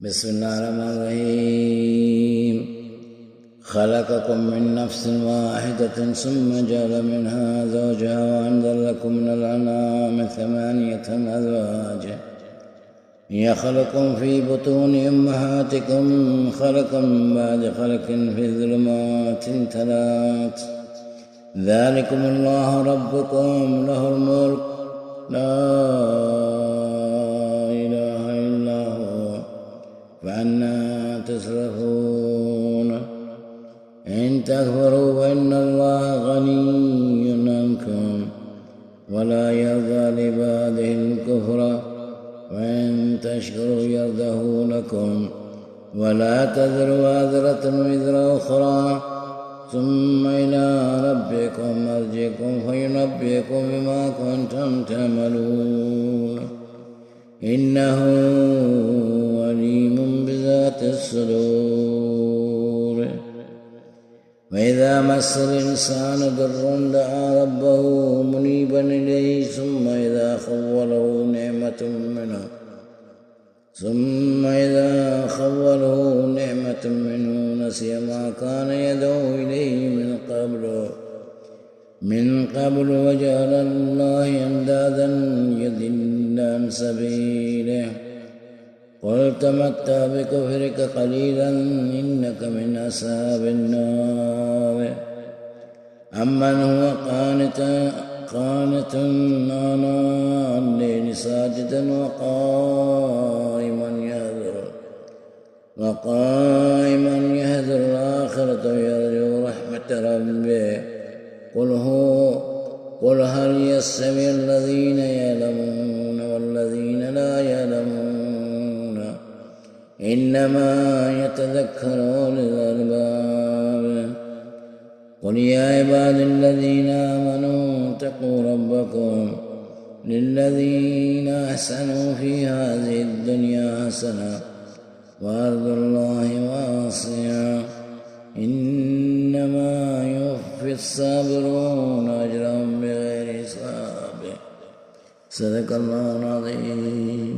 بسم الله الرحمن الرحيم. خلقكم من نفس واحدة ثم جعل منها زوجها وأنزل لكم من الأنعام 8 أزواج يخلقكم في بطون أمهاتكم خلقا من بعد خلق في ظلمات 3 ذلكم الله ربكم له الملك لا إله إلا هو فأنى تصرفون. إن تكفروا فإن الله غني عنكم ولا يرضى لعباده الكفر وإن تشكروا يرضه لكم ولا تزر وازرة وزر أخرى ثم إلى ربكم مرجعكم فينبئكم بما كنتم تعملون إنه عليم بذات الصدور. وإذا مس الإنسان ضر دعا ربه منيبا إليه ثم إذا خوله نعمة منه نسي ما كان يدعو إليه من قبل وجعل الله أندادا يضل عن سبيله. قل تمتع بكفرك قليلا إنك من أصحاب النار. أمن هو قانت آناء الليل ساجدا وقائما يحذر الآخرة ويرجو رحمة ربه. قل هل يستوي الذين يعلمون والذين لا يعلمون إنما يتذكر أولو الألباب. قل يا عبادي الذين آمنوا اتقوا ربكم للذين أحسنوا في هذه الدنيا حسنة وأرض الله واسعة إنما يوفي الصابرون أجرهم بغير حساب. صدق الله العظيم.